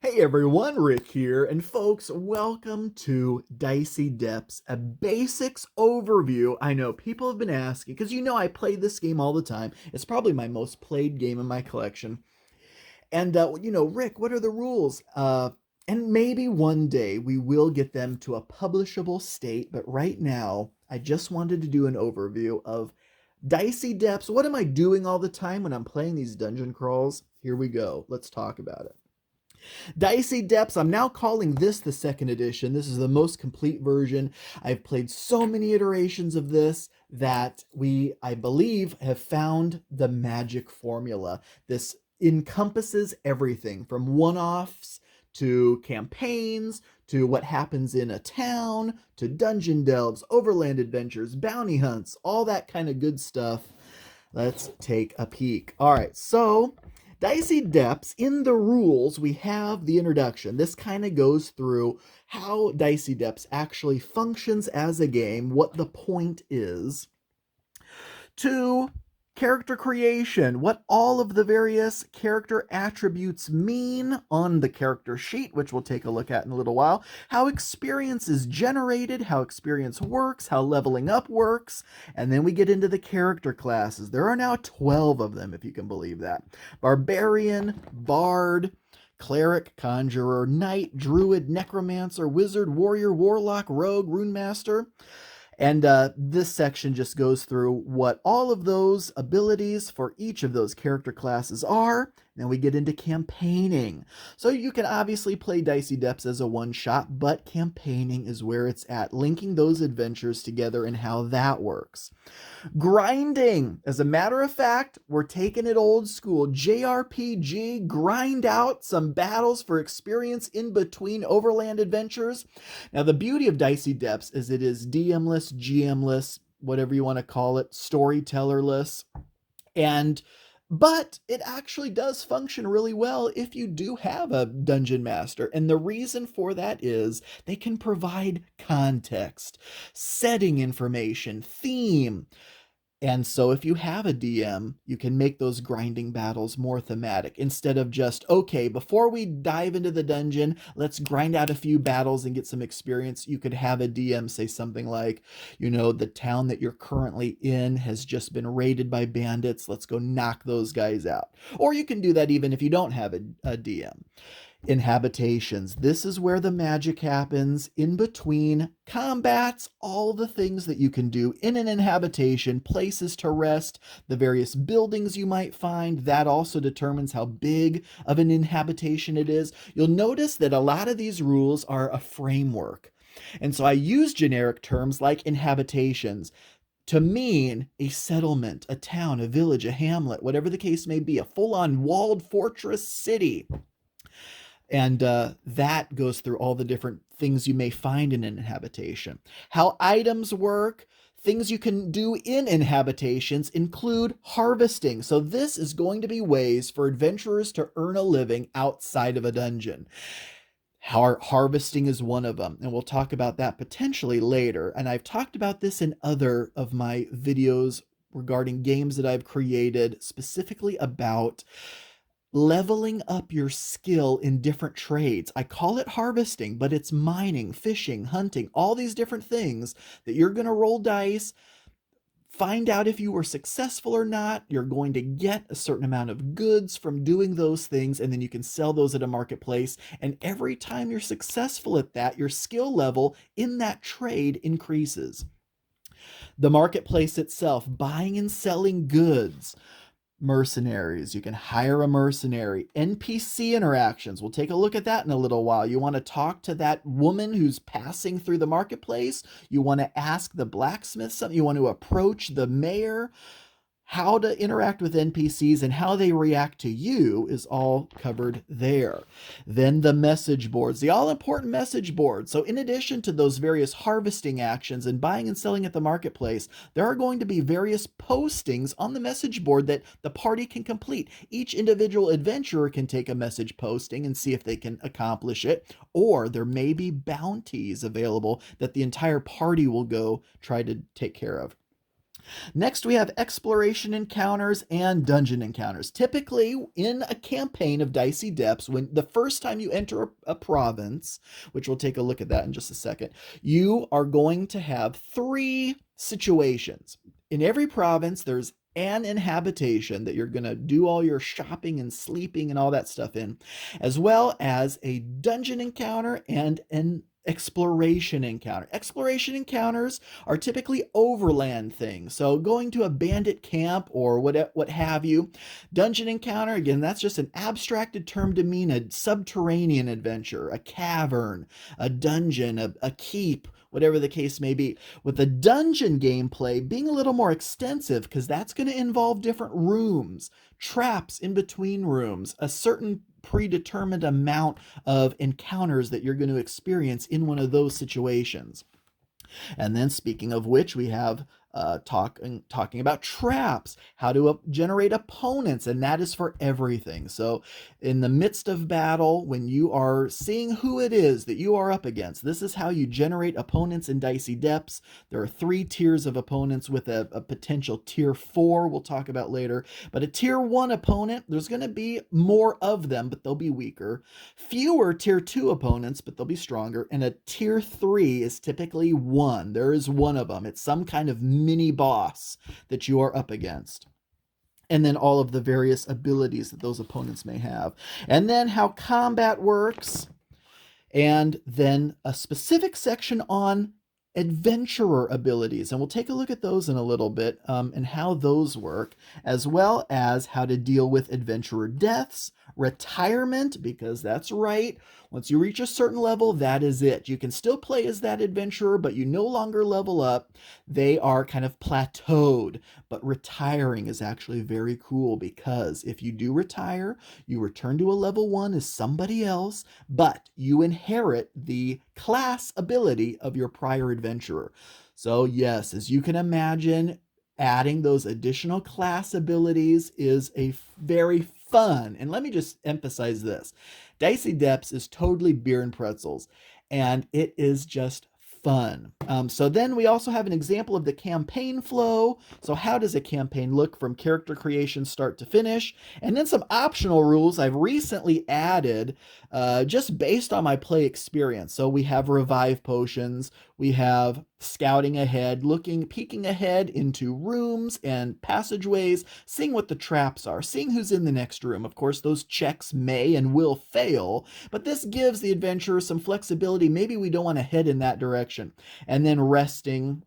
Hey everyone, Rick here, and folks, welcome to Dicey Depths, a basics overview. I know people have been asking, because I play this game all the time. It's probably my most played game in my collection. And, Rick, what are the rules? And maybe one day we will get them to a publishable state, but right now, I just wanted to do an overview of Dicey Depths. What am I doing all the time when I'm playing these dungeon crawls? Here we go. Let's talk about it. Dicey Depths, I'm now calling this the second edition. This is the most complete version. I've played so many iterations of this that I believe, have found the magic formula. This encompasses everything from one-offs to campaigns to what happens in a town to dungeon delves, overland adventures, bounty hunts, all that kind of good stuff. Let's take a peek. All right, so Dicey Depths, in the rules, we have the introduction. This kind of goes through how Dicey Depths actually functions as a game, what the point is, to character creation, what all of the various character attributes mean on the character sheet, which we'll take a look at in a little while, how experience is generated, how experience works, how leveling up works, and then we get into the character classes. There are now 12 of them, if you can believe that. Barbarian, Bard, Cleric, Conjurer, Knight, Druid, Necromancer, Wizard, Warrior, Warlock, Rogue, Rune Master. And this section just goes through what all of those abilities for each of those character classes are. Then we get into campaigning. So you can obviously play Dicey Depths as a one-shot, but campaigning is where it's at, linking those adventures together and how that works. Grinding. As a matter of fact, we're taking it old school. JRPG, grind out some battles for experience in between overland adventures. Now, the beauty of Dicey Depths is it is DMless, GMless, whatever you want to call it, storytellerless. But it actually does function really well if you do have a dungeon master. And the reason for that is they can provide context, setting information, theme. And so if you have a DM, you can make those grinding battles more thematic instead of just, okay, before we dive into the dungeon, let's grind out a few battles and get some experience. You could have a DM say something like, the town that you're currently in has just been raided by bandits. Let's go knock those guys out. Or you can do that even if you don't have a DM. Inhabitations. This is where the magic happens in between combats, all the things that you can do in an inhabitation, places to rest, the various buildings you might find. That also determines how big of an inhabitation it is. You'll notice that a lot of these rules are a framework. And so I use generic terms like inhabitations to mean a settlement, a town, a village, a hamlet, whatever the case may be, a full-on walled fortress city. And that goes through all the different things you may find in an inhabitation. How items work, things you can do in inhabitations include harvesting. So this is going to be ways for adventurers to earn a living outside of a dungeon. Harvesting is one of them, and we'll talk about that potentially later. And I've talked about this in other of my videos regarding games that I've created, specifically about leveling up your skill in different trades. I call it harvesting, but it's mining, fishing, hunting, all these different things that you're going to roll dice, find out if you were successful or not. You're going to get a certain amount of goods from doing those things, and then you can sell those at a marketplace. And every time you're successful at that, your skill level in that trade increases. The marketplace itself, buying and selling goods. Mercenaries. You can hire a mercenary. NPC interactions. We'll take a look at that in a little while. You want to talk to that woman who's passing through the marketplace. You want to ask the blacksmith something. You want to approach the mayor. How to interact with NPCs and how they react to you is all covered there. Then the message boards, the all-important message board. So in addition to those various harvesting actions and buying and selling at the marketplace, there are going to be various postings on the message board that the party can complete. Each individual adventurer can take a message posting and see if they can accomplish it, or there may be bounties available that the entire party will go try to take care of. Next, we have exploration encounters and dungeon encounters. Typically, in a campaign of Dicey Depths, when the first time you enter a province, which we'll take a look at that in just a second, you are going to have 3 situations. In every province, there's an inhabitation that you're going to do all your shopping and sleeping and all that stuff in, as well as a dungeon encounter and an exploration encounter. Exploration encounters are typically overland things, so going to a bandit camp or what have you. Dungeon encounter, again, that's just an abstracted term to mean a subterranean adventure, a cavern, a dungeon, a keep, whatever the case may be. With the dungeon gameplay being a little more extensive, because that's going to involve different rooms, traps in between rooms, a certain predetermined amount of encounters that you're going to experience in one of those situations. And then, speaking of which, we have talking about traps, how to generate opponents, and that is for everything. So in the midst of battle, when you are seeing who it is that you are up against, this is how you generate opponents in Dicey Depths. There are 3 tiers of opponents with a potential tier 4 we'll talk about later. But a tier 1 opponent, there's going to be more of them, but they'll be weaker. Fewer tier 2 opponents, but they'll be stronger. And a tier 3 is typically 1. There is one of them. It's some kind of mini boss that you are up against. And then all of the various abilities that those opponents may have. And then how combat works. And then a specific section on adventurer abilities. And we'll take a look at those in a little bit and how those work, as well as how to deal with adventurer deaths, retirement, because that's right. Once you reach a certain level, that is it. You can still play as that adventurer, but you no longer level up. They are kind of plateaued. But retiring is actually very cool, because if you do retire, you return to a level 1 as somebody else, but you inherit the class ability of your prior adventurer. So yes, as you can imagine, adding those additional class abilities is a very fun. And let me just emphasize this. Dicey Depths is totally beer and pretzels, and it is just fun. So then we also have an example of the campaign flow. So how does a campaign look from character creation start to finish? And then some optional rules I've recently added just based on my play experience. So we have revive potions, we have scouting ahead, peeking ahead into rooms and passageways, seeing what the traps are, seeing who's in the next room. Of course, those checks may and will fail, but this gives the adventurer some flexibility. Maybe we don't want to head in that direction. And then resting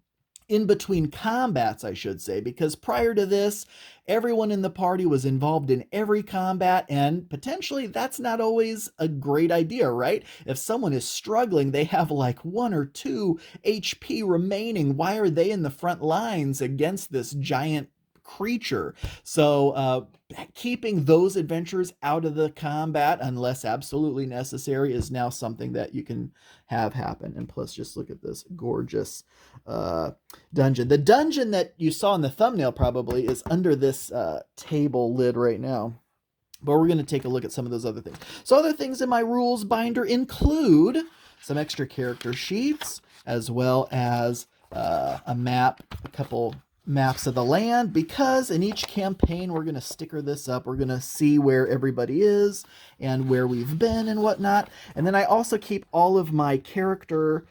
in between combats, I should say, because prior to this, everyone in the party was involved in every combat, and potentially that's not always a great idea, right? If someone is struggling, they have like 1 or 2 HP remaining. Why are they in the front lines against this giant creature? So keeping those adventurers out of the combat unless absolutely necessary is now something that you can have happen. And plus, just look at this gorgeous dungeon. The dungeon that you saw in the thumbnail probably is under this table lid right now. But we're going to take a look at some of those other things. So other things in my rules binder include some extra character sheets, as well as a map, a couple maps of the land, because in each campaign we're going to sticker this up. We're going to see where everybody is and where we've been and whatnot. And then I also keep all of my character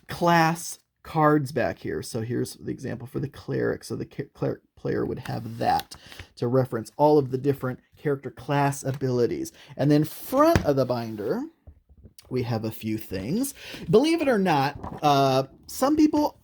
class cards back here. So here's the example for the cleric. So the cleric player would have that to reference all of the different character class abilities. And then front of the binder, we have a few things. Believe it or not, some people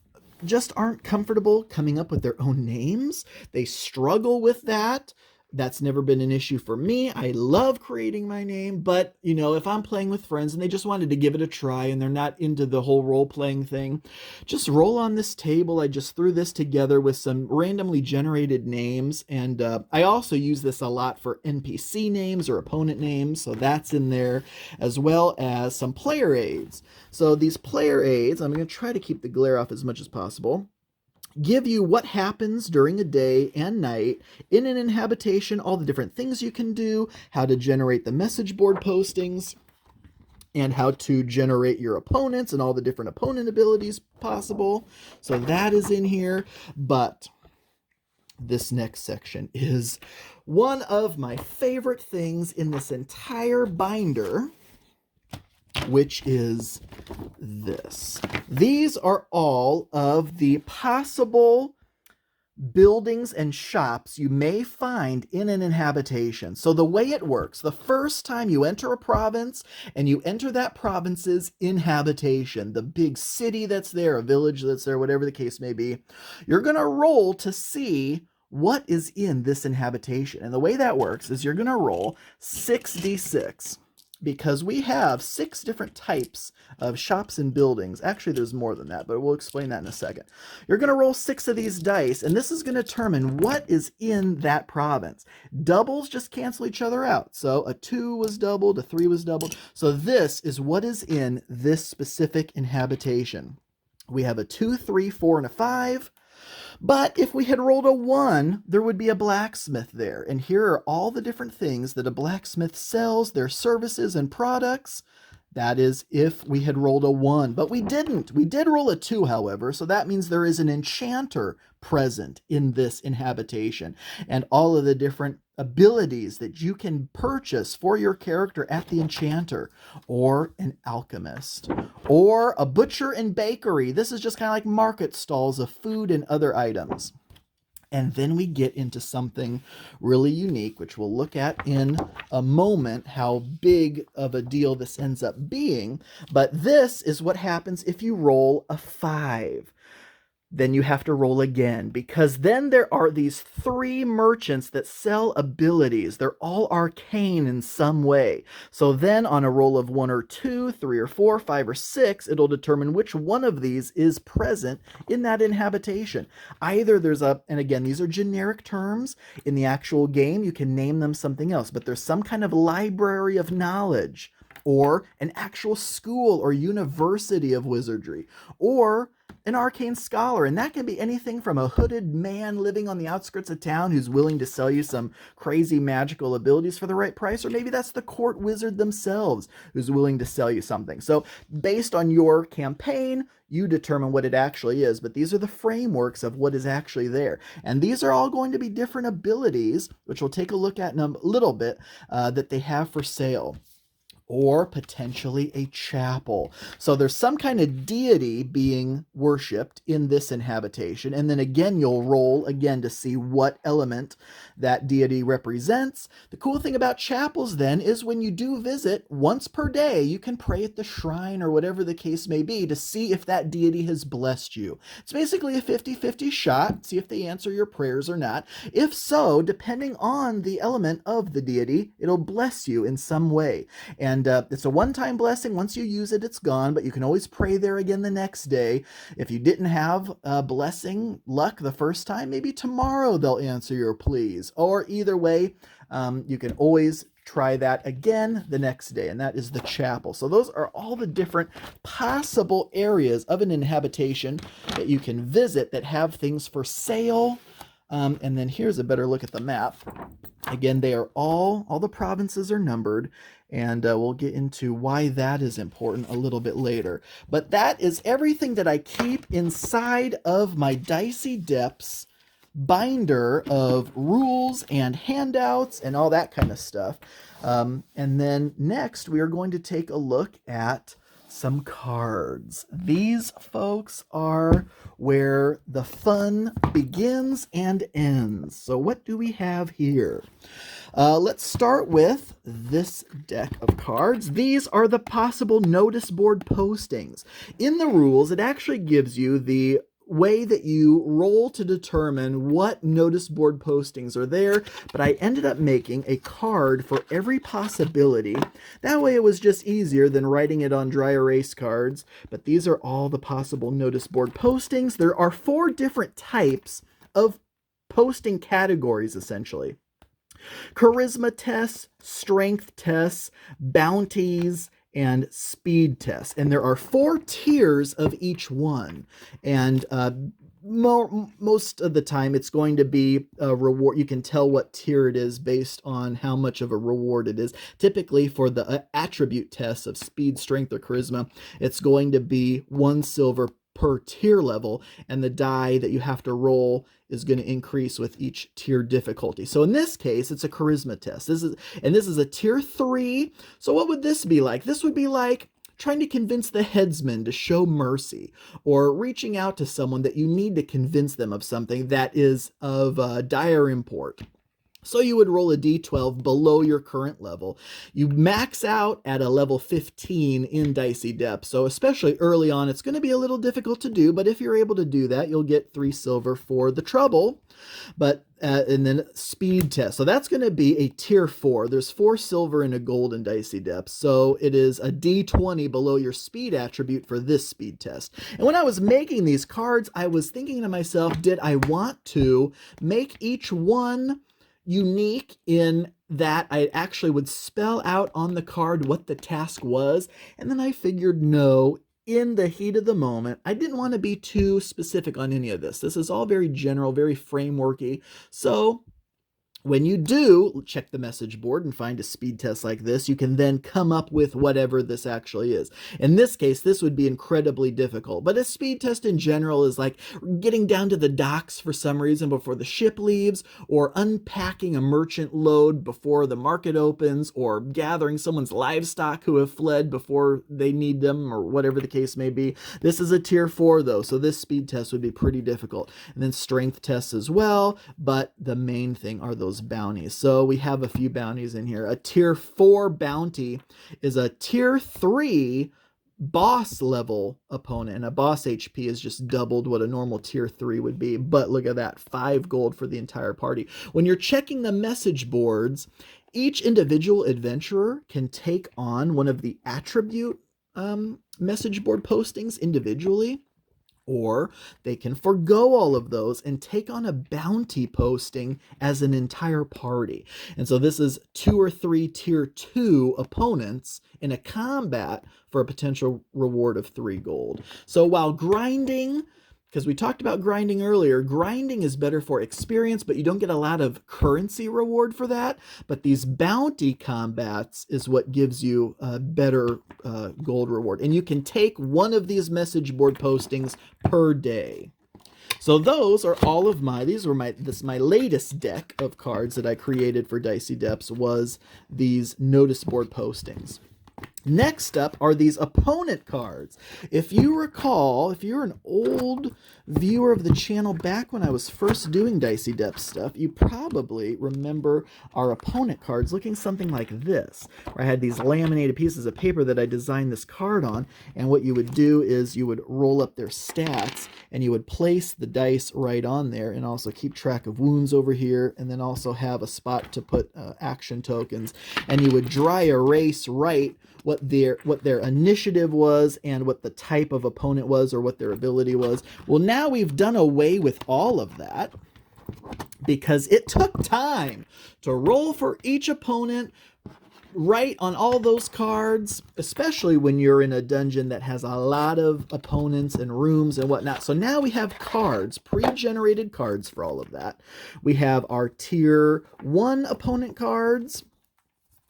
just aren't comfortable coming up with their own names. They struggle with that. That's never been an issue for me. I love creating my name, but if I'm playing with friends and they just wanted to give it a try and they're not into the whole role-playing thing, just roll on this table. I just threw this together with some randomly generated names, and I also use this a lot for NPC names or opponent names, so that's in there, as well as some player aids. So these player aids, I'm going to try to keep the glare off as much as possible, give you what happens during a day and night in an inhabitation, all the different things you can do, how to generate the message board postings, and how to generate your opponents and all the different opponent abilities possible. So that is in here. But this next section is one of my favorite things in this entire binder, which is this. These are all of the possible buildings and shops you may find in an inhabitation. So the way it works, the first time you enter a province and you enter that province's inhabitation, the big city that's there, a village that's there, whatever the case may be, you're going to roll to see what is in this inhabitation. And the way that works is you're going to roll 6d6. Because we have 6 different types of shops and buildings. Actually, there's more than that, but we'll explain that in a second. You're going to roll 6 of these dice, and this is going to determine what is in that province. Doubles just cancel each other out. So a 2 was doubled, a 3 was doubled. So this is what is in this specific inhabitation. We have a 2, 3, 4, and a 5. But if we had rolled a 1, there would be a blacksmith there. And here are all the different things that a blacksmith sells, their services and products. That is if we had rolled a 1. But we didn't. We did roll a 2, however. So that means there is an enchanter present in this inhabitation. And all of the different abilities that you can purchase for your character at the enchanter, or an alchemist, or a butcher and bakery. This is just kind of like market stalls of food and other items. And then we get into something really unique, which we'll look at in a moment, how big of a deal this ends up being. But this is what happens if you roll a 5. Then you have to roll again, because then there are these 3 merchants that sell abilities. They're all arcane in some way. So then on a roll of 1 or 2, 3 or 4, 5 or 6, it'll determine which one of these is present in that inhabitation. Either there's and again, these are generic terms. In the actual game, you can name them something else, but there's some kind of library of knowledge, or an actual school or university of wizardry, or an arcane scholar. And that can be anything from a hooded man living on the outskirts of town who's willing to sell you some crazy magical abilities for the right price, or maybe that's the court wizard themselves who's willing to sell you something. So based on your campaign, you determine what it actually is, but these are the frameworks of what is actually there. And these are all going to be different abilities, which we'll take a look at in a little bit, that they have for sale. Or potentially a chapel. So there's some kind of deity being worshipped in this inhabitation. And then again, you'll roll again to see what element that deity represents. The cool thing about chapels then is when you do visit, once per day, you can pray at the shrine or whatever the case may be to see if that deity has blessed you. It's basically a 50-50 shot. See if they answer your prayers or not. If so, depending on the element of the deity, it'll bless you in some way. And it's a one-time blessing. Once you use it, it's gone, but you can always pray there again the next day. If you didn't have blessing luck the first time, maybe tomorrow they'll answer your pleas. Or either way, you can always try that again the next day, and that is the chapel. So those are all the different possible areas of an inhabitation that you can visit that have things for sale. And then here's a better look at the map. Again, they are all the provinces are numbered, and we'll get into why that is important a little bit later. But that is everything that I keep inside of my Dicey Depths binder of rules and handouts and all that kind of stuff. And then next, we are going to take a look at some cards. These, folks, are where the fun begins and ends. So what do we have here? Let's start with this deck of cards. These are the possible notice board postings. In the rules, it actually gives you the way that you roll to determine what notice board postings are there, but I ended up making a card for every possibility. That way it was just easier than writing it on dry erase cards, but these are all the possible notice board postings. There are 4 different types of posting categories, essentially. Charisma tests, strength tests, bounties, and speed tests. And there are 4 tiers of each one. And Most of the time it's going to be a reward. You can tell what tier it is based on how much of a reward it is. Typically for the attribute tests of speed, strength, or charisma, it's going to be 1 silver per tier level, and the die that you have to roll is going to increase with each tier difficulty. So in this case, it's a charisma test. This is a tier 3. So what would this be like? This would be like trying to convince the headsman to show mercy, or reaching out to someone that you need to convince them of something that is of dire import. So you would roll a d12 below your current level. You max out at a level 15 in Dicey Depths. So especially early on, it's going to be a little difficult to do, but if you're able to do that, you'll get 3 silver for the trouble. And then speed test. So that's going to be a tier 4. There's 4 silver and a gold in Dicey Depths. So it is a d20 below your speed attribute for this speed test. And when I was making these cards, I was thinking to myself, did I want to make each one unique in that I actually would spell out on the card what the task was? And then I figured, no, in the heat of the moment, I didn't want to be too specific on any of this. This is all very general, very frameworky. So when you do check the message board and find a speed test like this, you can then come up with whatever this actually is. In this case, this would be incredibly difficult, but a speed test in general is like getting down to the docks for some reason before the ship leaves, or unpacking a merchant load before the market opens, or gathering someone's livestock who have fled before they need them, or whatever the case may be. This is a tier 4 though, so this speed test would be pretty difficult. And then strength tests as well, but the main thing are those bounties. So we have a few bounties in here. A tier 4 bounty is a tier 3 boss level opponent, and a boss HP is just doubled what a normal tier 3 would be. But look at that, 5 gold for the entire party. When you're checking the message boards, each individual adventurer can take on one of the attribute message board postings individually, or they can forgo all of those and take on a bounty posting as an entire party. And so this is 2 or 3 tier 2 opponents in a combat for a potential reward of 3 gold. So while grinding, because we talked about grinding earlier, grinding is better for experience, but you don't get a lot of currency reward for that. But these bounty combats is what gives you a better gold reward. And you can take one of these message board postings per day. So those are all of this is my latest deck of cards that I created for Dicey Depths, was these notice board postings. Next up are these opponent cards. If you recall, if you're an old viewer of the channel back when I was first doing Dicey Depths stuff, you probably remember our opponent cards looking something like this, where I had these laminated pieces of paper that I designed this card on, and what you would do is you would roll up their stats, and you would place the dice right on there, and also keep track of wounds over here, and then also have a spot to put action tokens, and you would dry erase right what their initiative was and what the type of opponent was, or what their ability was. Well, now we've done away with all of that because it took time to roll for each opponent, write on all those cards, especially when you're in a dungeon that has a lot of opponents and rooms and whatnot. So now we have cards, pre-generated cards for all of that. We have our tier 1 opponent cards,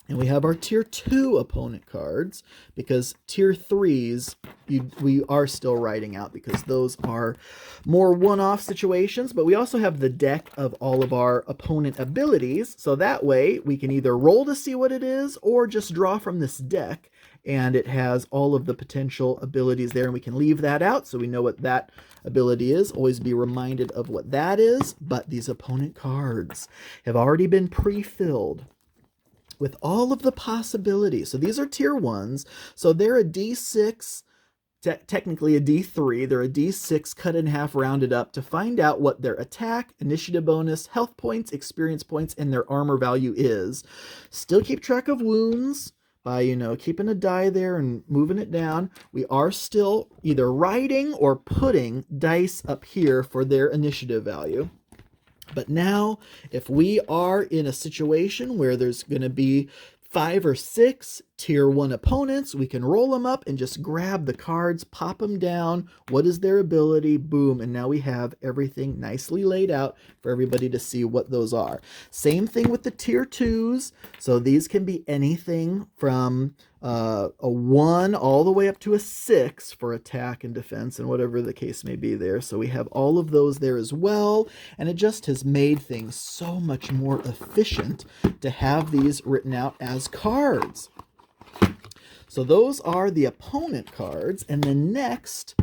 and we have our tier 2 opponent cards, because tier 3s we are still writing out because those are more one-off situations. But we also have the deck of all of our opponent abilities, so that way we can either roll to see what it is or just draw from this deck, and it has all of the potential abilities there, and we can leave that out so we know what that ability is. Always be reminded of what that is. But these opponent cards have already been pre-filled with all of the possibilities. So these are tier 1s, so they're a D6, technically a D3, they're a D6 cut in half, rounded up, to find out what their attack, initiative bonus, health points, experience points, and their armor value is. Still keep track of wounds by, keeping a die there and moving it down. We are still either writing or putting dice up here for their initiative value. But now, if we are in a situation where there's going to be 5 or 6 tier 1 opponents, we can roll them up and just grab the cards, pop them down. What is their ability? Boom. And now we have everything nicely laid out for everybody to see what those are. Same thing with the tier 2s. So these can be anything from a 1 all the way up to a 6 for attack and defense and whatever the case may be there. So we have all of those there as well. And it just has made things so much more efficient to have these written out as cards. So those are the opponent cards. And then next,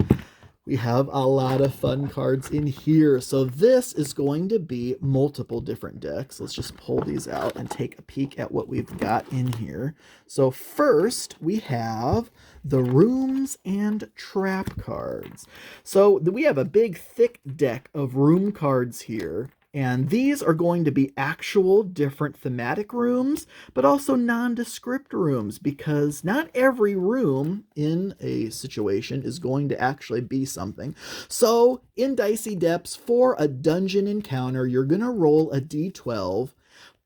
we have a lot of fun cards in here. So this is going to be multiple different decks. Let's just pull these out and take a peek at what we've got in here. So first, we have the Rooms and Trap cards. So we have a big, thick deck of room cards here. And these are going to be actual different thematic rooms, but also nondescript rooms, because not every room in a situation is going to actually be something. So in Dicey Depths, for a dungeon encounter, you're going to roll a d12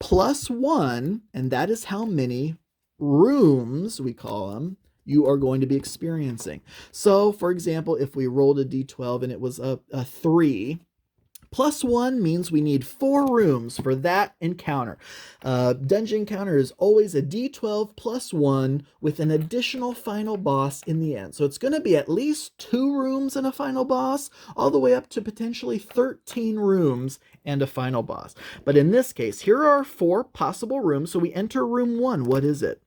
plus 1, and that is how many rooms, we call them, you are going to be experiencing. So, for example, if we rolled a d12 and it was a 3, plus 1 means we need 4 rooms for that encounter. Dungeon encounter is always a d12 plus 1 with an additional final boss in the end. So it's going to be at least 2 rooms and a final boss, all the way up to potentially 13 rooms and a final boss. But in this case, here are 4 possible rooms. So we enter room 1. What is it?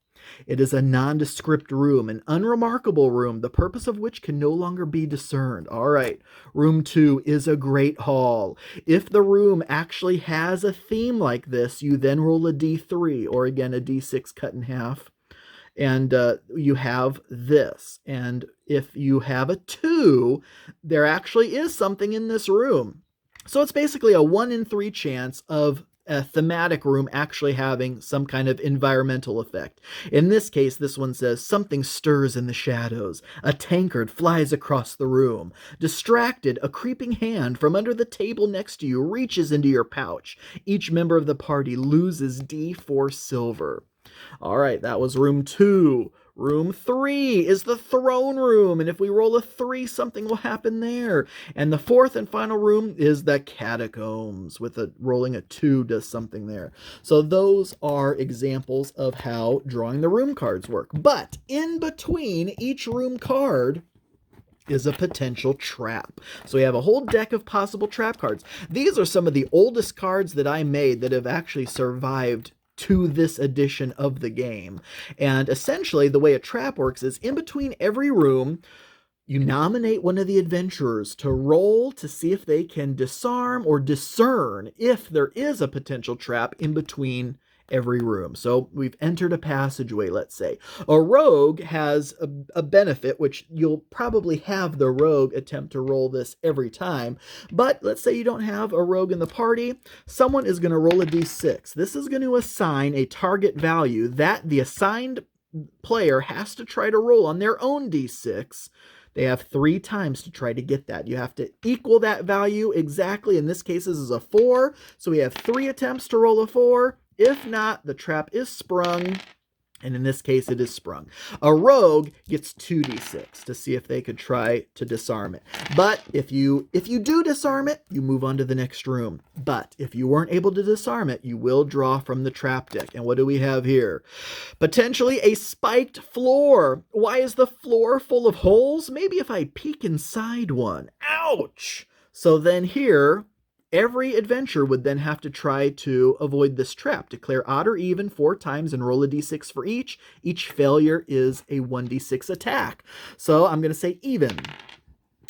It is a nondescript room, an unremarkable room, the purpose of which can no longer be discerned. All right, room 2 is a great hall. If the room actually has a theme like this, you then roll a d3, or again a d6 cut in half, and you have this. And if you have a 2, there actually is something in this room. So it's basically a 1 in 3 chance of a thematic room actually having some kind of environmental effect. In this case, this one says, something stirs in the shadows. A tankard flies across the room. Distracted, a creeping hand from under the table next to you reaches into your pouch. Each member of the party loses D4 silver. All right, that was room 2. Room 3 is the throne room, and if we roll a 3, something will happen there. And the 4th and final room is the catacombs, with rolling a 2 does something there. So those are examples of how drawing the room cards work. But in between each room card is a potential trap. So we have a whole deck of possible trap cards. These are some of the oldest cards that I made that have actually survived to this edition of the game. And essentially the way a trap works is in between every room, you nominate one of the adventurers to roll to see if they can disarm or discern if there is a potential trap in between every room. So we've entered a passageway, let's say. A rogue has a benefit, which you'll probably have the rogue attempt to roll this every time. But let's say you don't have a rogue in the party. Someone is going to roll a d6. This is going to assign a target value that the assigned player has to try to roll on their own d6. They have 3 times to try to get that. You have to equal that value exactly. In this case, this is a 4. So we have 3 attempts to roll a 4. If not, the trap is sprung, and in this case, it is sprung. A rogue gets 2d6 to see if they could try to disarm it. But if you do disarm it, you move on to the next room. But if you weren't able to disarm it, you will draw from the trap deck. And what do we have here? Potentially a spiked floor. Why is the floor full of holes? Maybe if I peek inside one. Ouch! So then here, every adventurer would then have to try to avoid this trap. Declare odd or even 4 times and roll a d6 for each. Each failure is a 1d6 attack. So I'm going to say even.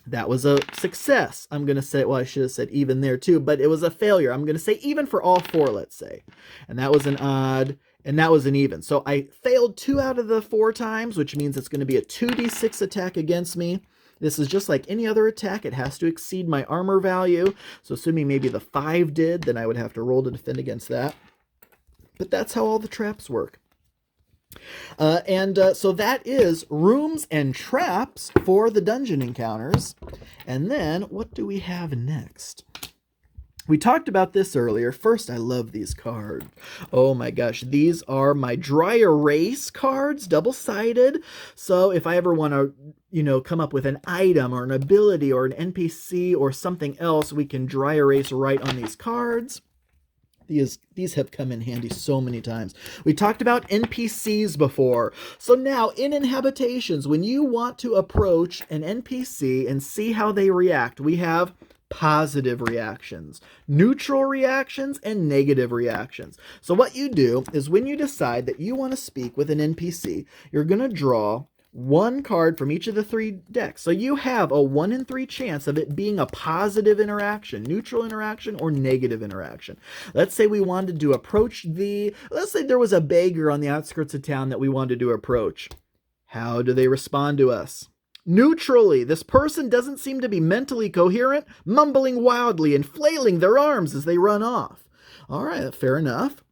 That was a success. I'm going to say, well, I should have said even there too, but it was a failure. I'm going to say even for all 4, let's say. And that was an odd, and that was an even. So I failed 2 out of the 4 times, which means it's going to be a 2d6 attack against me. This is just like any other attack. It has to exceed my armor value. So assuming maybe the 5 did, then I would have to roll to defend against that. But that's how all the traps work. So that is rooms and traps for the dungeon encounters. And then what do we have next? We talked about this earlier. First, I love these cards. Oh my gosh, these are my dry erase cards, double-sided. So if I ever want to, come up with an item or an ability or an NPC or something else, we can dry erase right on these cards. These have come in handy so many times. We talked about NPCs before. So now in Inhabitations, when you want to approach an NPC and see how they react, we have positive reactions, neutral reactions, and negative reactions. So what you do is when you decide that you want to speak with an NPC, you're going to draw one card from each of the 3 decks. So you have a 1 in 3 chance of it being a positive interaction, neutral interaction, or negative interaction. Let's say we wanted to approach let's say there was a beggar on the outskirts of town that we wanted to approach. How do they respond to us? Neutrally. This person doesn't seem to be mentally coherent, mumbling wildly and flailing their arms as they run off. All right, fair enough.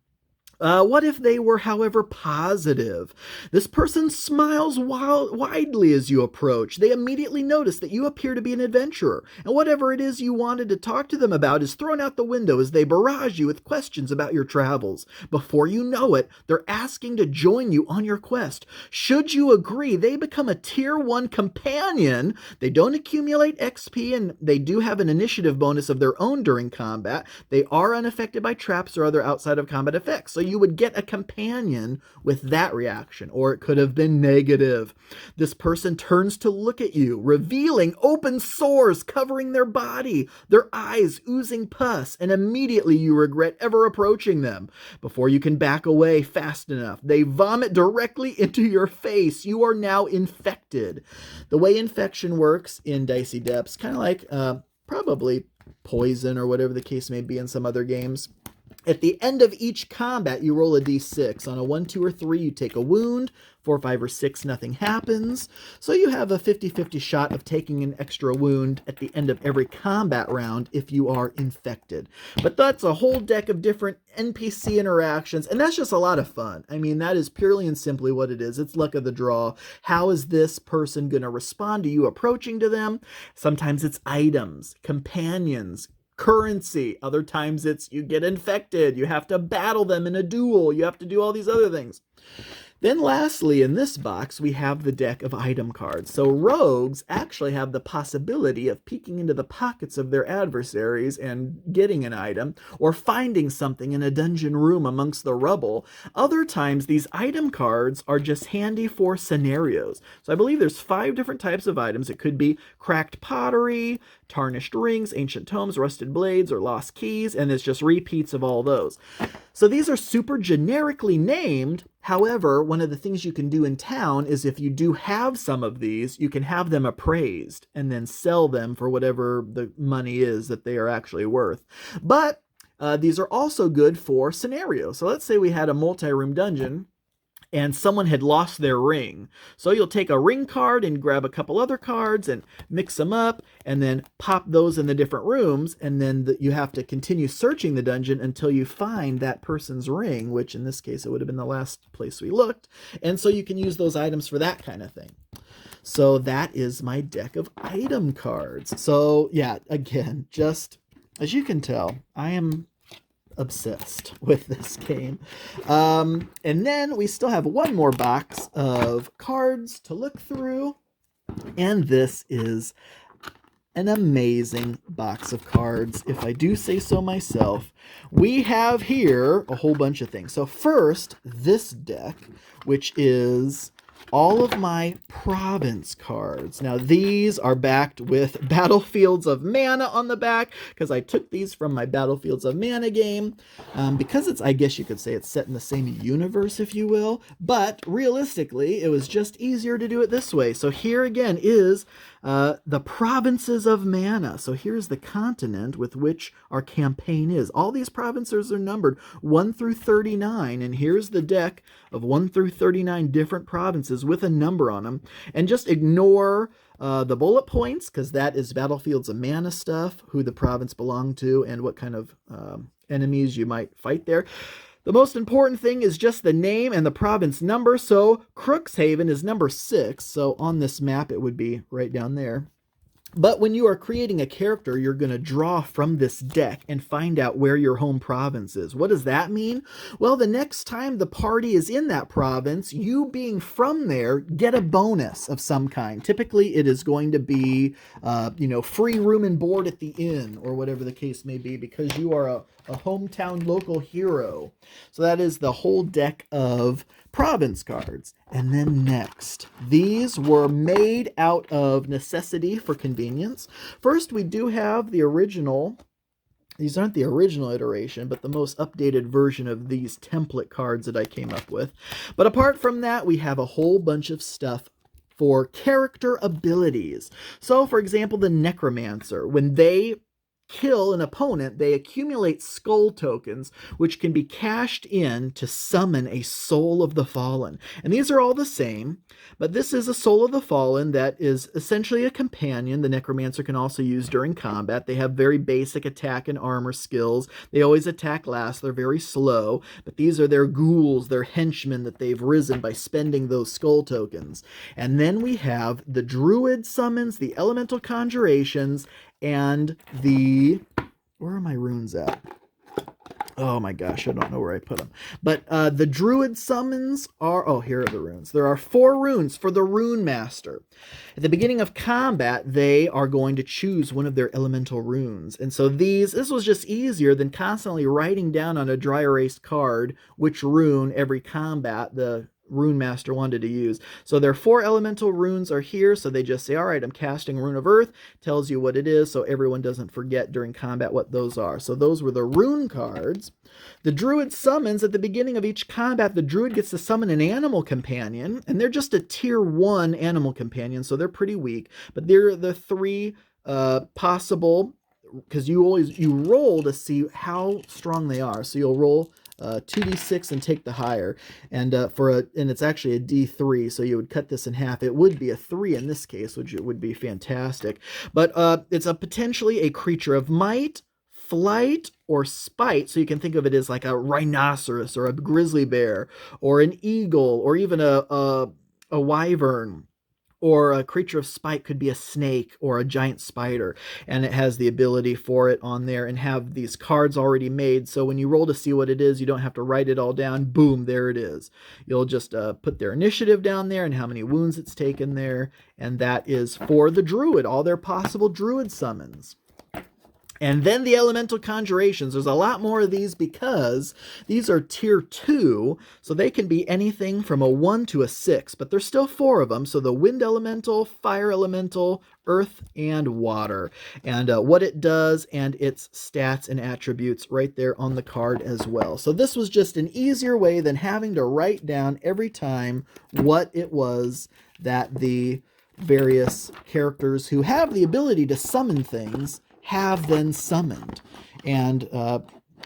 What if they were, however, positive? This person smiles widely as you approach. They immediately notice that you appear to be an adventurer, and whatever it is you wanted to talk to them about is thrown out the window as they barrage you with questions about your travels. Before you know it, they're asking to join you on your quest. Should you agree, they become a Tier 1 companion. They don't accumulate XP, and they do have an initiative bonus of their own during combat. They are unaffected by traps or other outside of combat effects, so you would get a companion with that reaction, or it could have been negative. This person turns to look at you, revealing open sores covering their body, their eyes oozing pus, and immediately you regret ever approaching them. Before you can back away fast enough, they vomit directly into your face. You are now infected. The way infection works in Dicey Depths, kind of like probably poison or whatever the case may be in some other games. At the end of each combat, you roll a d6. On a 1, 2, or 3, you take a wound. 4, 5, or 6, nothing happens. So you have a 50-50 shot of taking an extra wound at the end of every combat round if you are infected. But that's a whole deck of different NPC interactions, and that's just a lot of fun. I mean, that is purely and simply what it is. It's luck of the draw. How is this person going to respond to you approaching to them? Sometimes it's items, companions, currency. Other times it's you get infected, you have to battle them in a duel, you have to do all these other things. Then lastly, in this box, we have the deck of item cards. So rogues actually have the possibility of peeking into the pockets of their adversaries and getting an item, or finding something in a dungeon room amongst the rubble. Other times, these item cards are just handy for scenarios. So I believe there's 5 different types of items. It could be cracked pottery, tarnished rings, ancient tomes, rusted blades, or lost keys, and it's just repeats of all those. So these are super generically named. However, one of the things you can do in town is if you do have some of these, you can have them appraised and then sell them for whatever the money is that they are actually worth. But these are also good for scenarios. So let's say we had a multi-room dungeon and someone had lost their ring. So you'll take a ring card and grab a couple other cards and mix them up and then pop those in the different rooms, and then you have to continue searching the dungeon until you find that person's ring, which in this case it would have been the last place we looked. And so you can use those items for that kind of thing. So that is my deck of item cards. So yeah, again, just as you can tell, I am obsessed with this game. And then we still have one more box of cards to look through, and this is an amazing box of cards, if I do say so myself. We have here a whole bunch of things. So first, this deck, which is all of my province cards. Now these are backed with Battlefields of Mana on the back, because I took these from my Battlefields of Mana game, because it's, I guess you could say it's set in the same universe, if you will, but realistically it was just easier to do it this way. So here again is the provinces of Mana. So here's the continent with which our campaign is. All these provinces are numbered 1 through 39, and here's the deck of 1 through 39 different provinces with a number on them. And just ignore the bullet points, because that is Battlefields of Mana stuff, who the province belonged to and what kind of enemies you might fight there. The most important thing is just the name and the province number. So Crookshaven is number 6. So on this map, it would be right down there. But when you are creating a character, you're going to draw from this deck and find out where your home province is. What does that mean? Well, the next time the party is in that province, you being from there, get a bonus of some kind. Typically, it is going to be, free room and board at the inn, or whatever the case may be, because you are a hometown local hero. So that is the whole deck of province cards. And then next, these were made out of necessity for convenience. First, we do have the original. These aren't the original iteration, but the most updated version of these template cards that I came up with. But apart from that, we have a whole bunch of stuff for character abilities. So, for example, the Necromancer, when they kill an opponent, they accumulate skull tokens, which can be cashed in to summon a Soul of the Fallen. And these are all the same, but this is a Soul of the Fallen that is essentially a companion the Necromancer can also use during combat. They have very basic attack and armor skills. They always attack last. They're very slow, but these are their ghouls, their henchmen that they've risen by spending those skull tokens. And then we have the Druid summons, the Elemental Conjurations, and where are my runes at? Oh my gosh, I don't know where I put them. But the Druid summons are, here are the runes. There are 4 runes for the Rune Master. At the beginning of combat, they are going to choose one of their elemental runes. And so this was just easier than constantly writing down on a dry erase card which rune every combat the Rune Master wanted to use. So their 4 elemental runes are here, so they just say, all right, I'm casting Rune of Earth, tells you what it is, so everyone doesn't forget during combat what those are. So those were the rune cards. The Druid summons, at the beginning of each combat, the Druid gets to summon an animal companion, and they're just a tier 1 animal companion, so they're pretty weak, but they're the 3 possible, because you roll to see how strong they are. So you'll roll 2d6 and take the higher, and it's actually a d3, so you would cut this in half. It would be a 3 in this case, which would be fantastic. But it's potentially a creature of might, flight, or spite, so you can think of it as like a rhinoceros or a grizzly bear or an eagle or even a wyvern. Or a creature of spite could be a snake or a giant spider, and it has the ability for it on there and have these cards already made, so when you roll to see what it is, you don't have to write it all down. Boom, there it is. You'll just put their initiative down there and how many wounds it's taken there, and that is for the Druid, all their possible Druid summons. And then the Elemental Conjurations. There's a lot more of these because these are tier 2, so they can be anything from a 1 to a 6, but there's still 4 of them. So the Wind Elemental, Fire Elemental, Earth, and Water. And what it does and its stats and attributes right there on the card as well. So this was just an easier way than having to write down every time what it was that the various characters who have the ability to summon things have then summoned. And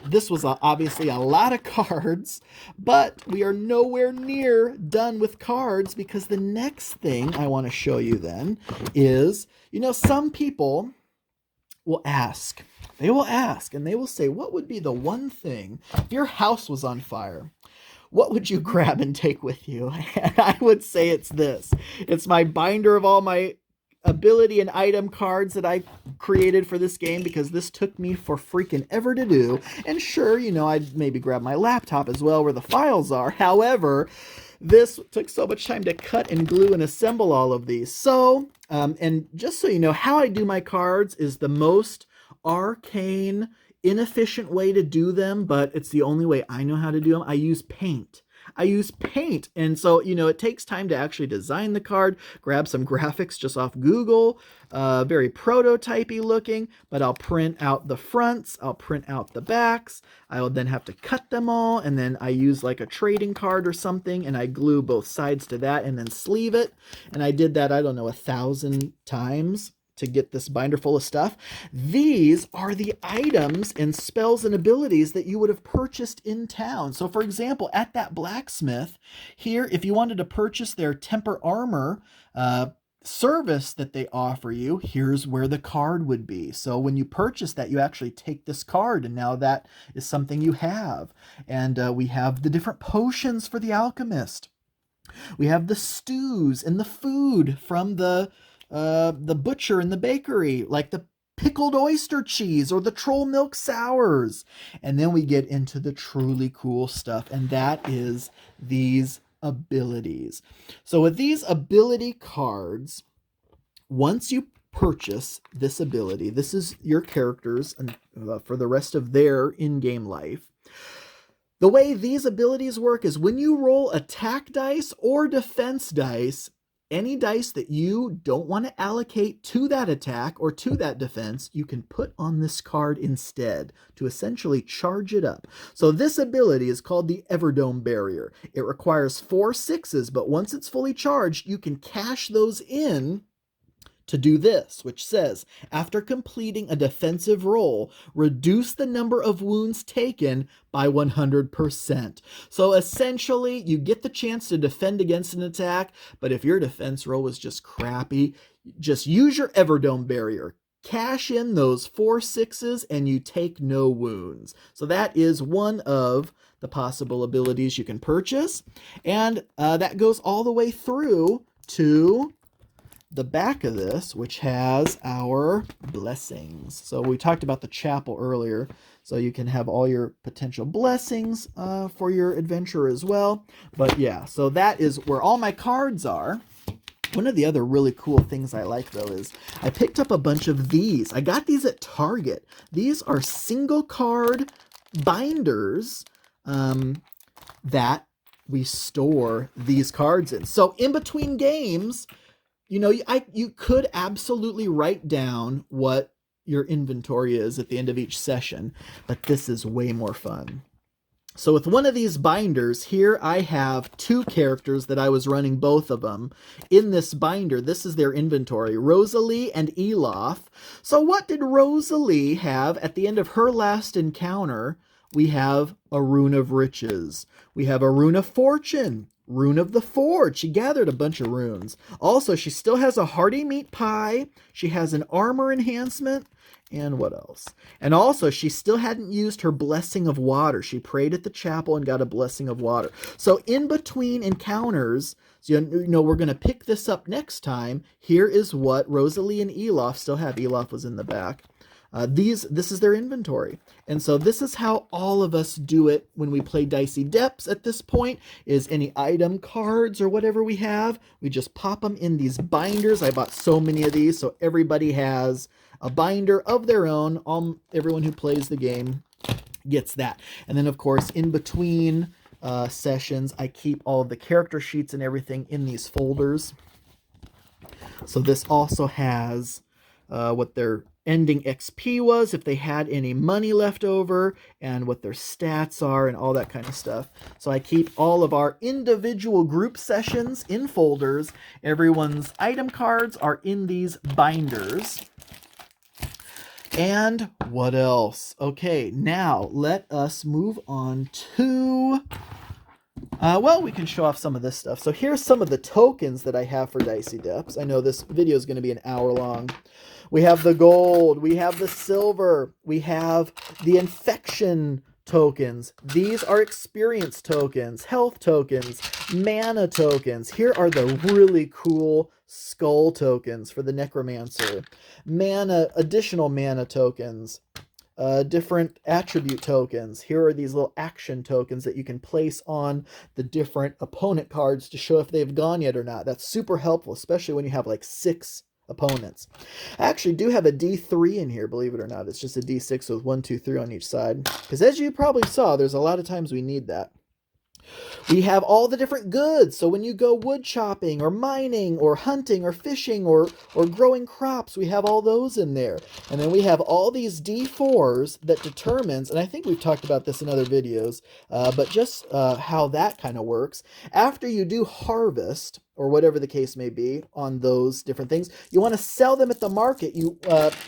this was obviously a lot of cards, but we are nowhere near done with cards, because the next thing I want to show you then is, some people will ask. They will ask and they will say, what would be the one thing, if your house was on fire, what would you grab and take with you? And I would say it's this. It's my binder of all my ability and item cards that I created for this game, because this took me for freaking ever to do. And sure, I'd maybe grab my laptop as well where the files are. However, this took so much time to cut and glue and assemble all of these. So, and just so you know, how I do my cards is the most arcane, inefficient way to do them, but it's the only way I know how to do them. I use paint. And so, it takes time to actually design the card, grab some graphics just off Google, very prototypey looking, but I'll print out the fronts, I'll print out the backs, I'll then have to cut them all, and then I use like a trading card or something, and I glue both sides to that and then sleeve it. And I did that, 1,000 times to get this binder full of stuff. These are the items and spells and abilities that you would have purchased in town. So for example, at that blacksmith here, if you wanted to purchase their temper armor service that they offer you, here's where the card would be. So when you purchase that, you actually take this card, and now that is something you have. And we have the different potions for the alchemist. We have the stews and the food from the the butcher in the bakery, like the pickled oyster cheese or the troll milk sours. And then we get into the truly cool stuff, and that is these abilities. So with these ability cards, once you purchase this ability, this is your characters for the rest of their in-game life. The way these abilities work is when you roll attack dice or defense dice, any dice that you don't want to allocate to that attack or to that defense, you can put on this card instead to essentially charge it up. So this ability is called the Everdome Barrier. It requires 4 6s, but once it's fully charged, you can cash those in to do this, which says, after completing a defensive roll, reduce the number of wounds taken by 100%. So essentially, you get the chance to defend against an attack, but if your defense roll was just crappy, just use your Everdome Barrier. Cash in those 4 6s and you take no wounds. So that is one of the possible abilities you can purchase. And that goes all the way through to the back of this, which has our blessings. So we talked about the chapel earlier, so you can have all your potential blessings for your adventure as well. But yeah, so that is where all my cards are. One of the other really cool things I like, though, is I picked up a bunch of these. I got these at Target. These are single card binders that we store these cards in. So in between games, you know, you could absolutely write down what your inventory is at the end of each session, but this is way more fun. So with one of these binders, here I have 2 characters that I was running both of them. In this binder, this is their inventory, Rosalie and Elof. So what did Rosalie have at the end of her last encounter? We have a Rune of Riches. We have a Rune of Fortune. Rune of the Forge. She gathered a bunch of runes. Also, she still has a hearty meat pie. She has an armor enhancement. And what else? And also, she still hadn't used her blessing of water. She prayed at the chapel and got a blessing of water. So in between encounters, so you know, we're going to pick this up next time. Here is what Rosalie and Elof still have. Elof was in the back. This is their inventory. And so this is how all of us do it when we play Dicey Depths at this point, is any item cards or whatever we have, we just pop them in these binders. I bought so many of these, so everybody has a binder of their own. Everyone who plays the game gets that. And then, of course, in between sessions, I keep all of the character sheets and everything in these folders. So this also has what their ending XP was, if they had any money left over, and what their stats are, and all that kind of stuff. So I keep all of our individual group sessions in folders. Everyone's item cards are in these binders. And what else? Okay, now let us move on to... well, we can show off some of this stuff. So here's some of the tokens that I have for Dicey Depths. I know this video is going to be an hour long. We have the gold, we have the silver, we have the infection tokens. These are experience tokens, health tokens, mana tokens. Here are the really cool skull tokens for the necromancer. Additional mana tokens. Different attribute tokens. Here are these little action tokens that you can place on the different opponent cards to show if they've gone yet or not. That's super helpful, especially when you have like 6 opponents. I actually do have a D3 in here, believe it or not. It's just a D6 with 1, 2, 3 on each side. Because as you probably saw, there's a lot of times we need that. We have all the different goods. So when you go wood chopping or mining or hunting or fishing or growing crops, we have all those in there. And then we have all these D4s that determines, and I think we've talked about this in other videos, but just how that kind of works. After you do harvest, or whatever the case may be, on those different things, you want to sell them at the market.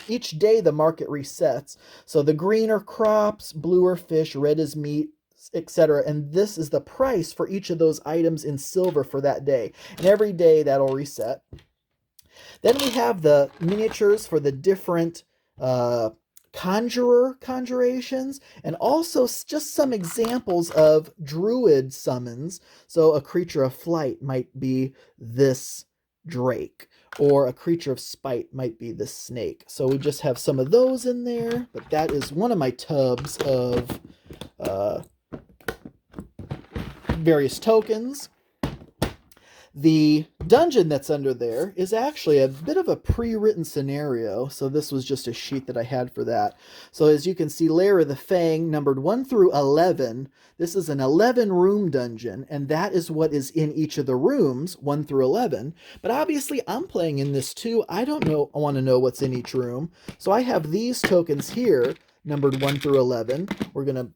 Each day the market resets. So the green are crops, blue are fish, red is meat, etc. And this is the price for each of those items in silver for that day. And every day that'll reset. Then we have the miniatures for the different conjurations, and also just some examples of druid summons. So a creature of flight might be this drake, or a creature of spite might be the snake. So we just have some of those in there, but that is one of my tubs of various tokens. The dungeon that's under there is actually a bit of a pre-written scenario, so this was just a sheet that I had for that. So as you can see, Lair of the Fang, numbered 1 through 11. This is an 11-room dungeon, and that is what is in each of the rooms, 1 through 11. But obviously, I'm playing in this too. I want to know what's in each room. So I have these tokens here, numbered 1 through 11. We're going to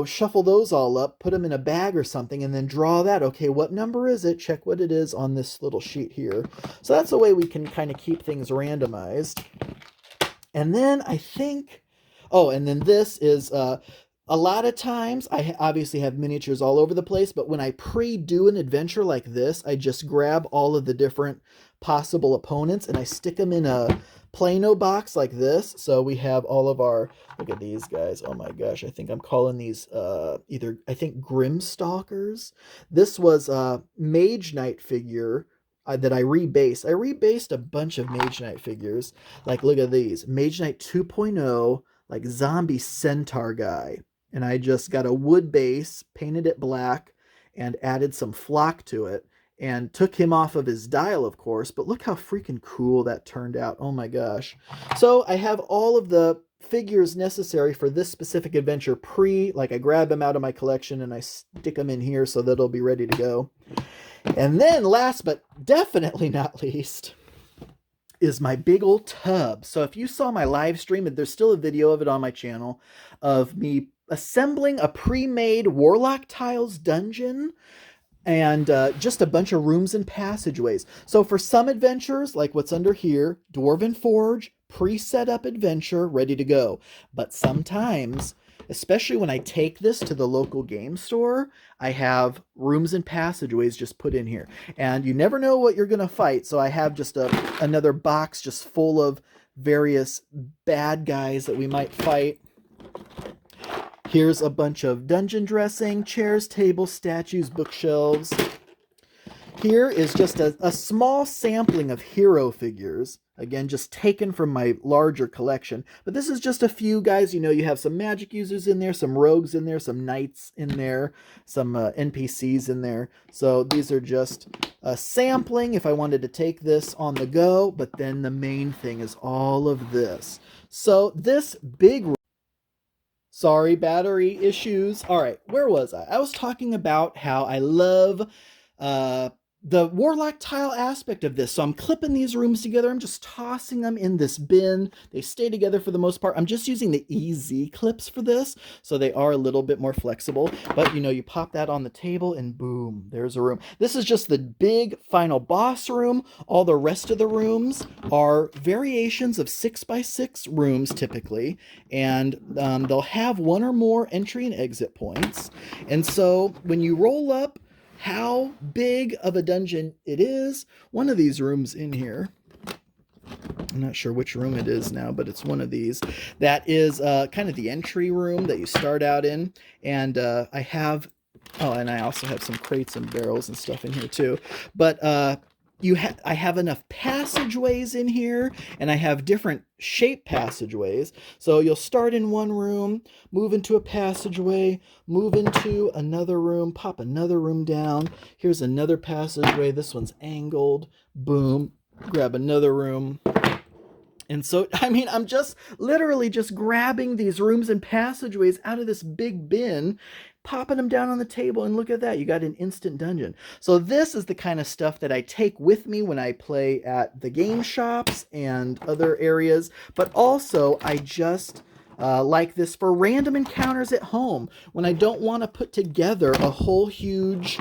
shuffle those all up, put them in a bag or something, and then draw that. Okay, what number is it? Check what it is on this little sheet here. So that's a way we can kind of keep things randomized. And then I think, and then this is, a lot of times, I obviously have miniatures all over the place, but when I pre-do an adventure like this, I just grab all of the different possible opponents and I stick them in a Plano box like this. So we have all of our, look at these guys. Oh my gosh, I think I'm calling these I think Grimstalkers. This was a Mage Knight figure that I rebased. I rebased a bunch of Mage Knight figures. Like, look at these. Mage Knight 2.0, like zombie centaur guy. And I just got a wood base, painted it black, and added some flock to it. And took him off of his dial, of course, but look how freaking cool that turned out. Oh my gosh. So I have all of the figures necessary for this specific adventure I grab them out of my collection and I stick them in here so that it'll be ready to go. And then last but definitely not least is my big old tub. So if you saw my live stream, and there's still a video of it on my channel, of me assembling a pre-made Warlock Tiles dungeon, and just a bunch of rooms and passageways. So for some adventures, like what's under here, Dwarven Forge, pre-set up adventure, ready to go. But sometimes, especially when I take this to the local game store, I have rooms and passageways just put in here. And you never know what you're going to fight, so I have just another box just full of various bad guys that we might fight. Here's a bunch of dungeon dressing, chairs, tables, statues, bookshelves. Here is just a small sampling of hero figures. Again, just taken from my larger collection. But this is just a few guys. You have some magic users in there, some rogues in there, some knights in there, some NPCs in there. So these are just a sampling if I wanted to take this on the go. But then the main thing is all of this. So this big... Sorry, battery issues. All right, where was I? I was talking about how I love the Warlock Tile aspect of this. So I'm clipping these rooms together. I'm just tossing them in this bin. They stay together for the most part. I'm just using the EZ clips for this, so they are a little bit more flexible. But, you pop that on the table and boom, there's a room. This is just the big final boss room. All the rest of the rooms are variations of 6x6 rooms typically, and they'll have one or more entry and exit points. And so when you roll up how big of a dungeon it is, one of these rooms in here, I'm not sure which room it is now, but it's one of these, that is kind of the entry room that you start out in. And I also have some crates and barrels and stuff in here too. But I have enough passageways in here, and I have different shape passageways. So you'll start in one room, move into a passageway, move into another room, pop another room down. Here's another passageway. This one's angled. Boom. Grab another room. And so, I'm just literally just grabbing these rooms and passageways out of this big bin, popping them down on the table, and look at that. You got an instant dungeon. So this is the kind of stuff that I take with me when I play at the game shops and other areas. But also, I just like this for random encounters at home when I don't want to put together a whole huge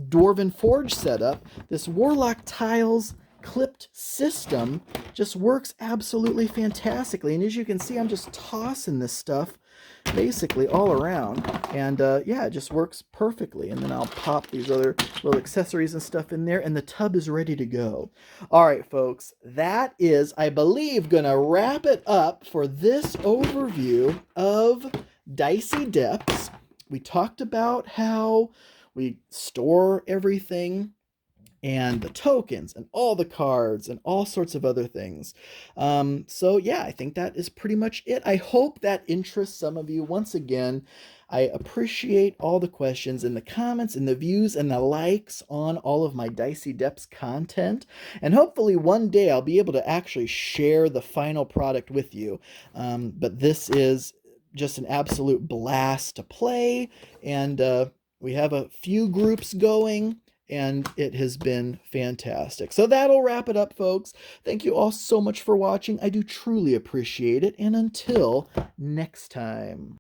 Dwarven Forge setup. This Warlock Tiles clipped system just works absolutely fantastically. And as you can see, I'm just tossing this stuff basically all around, and it just works perfectly. And then I'll pop these other little accessories and stuff in there, and the tub is ready to go. All right, folks, that is, I believe, gonna wrap it up for this overview of Dicey Depths. We talked about how we store everything and the tokens and all the cards and all sorts of other things. So yeah, I think that is pretty much it. I hope that interests some of you. Once again, I appreciate all the questions and the comments and the views and the likes on all of my Dicey Depths content. And hopefully one day I'll be able to actually share the final product with you. But this is just an absolute blast to play. And we have a few groups going, and it has been fantastic. So that'll wrap it up, folks. Thank you all so much for watching. I do truly appreciate it. And until next time.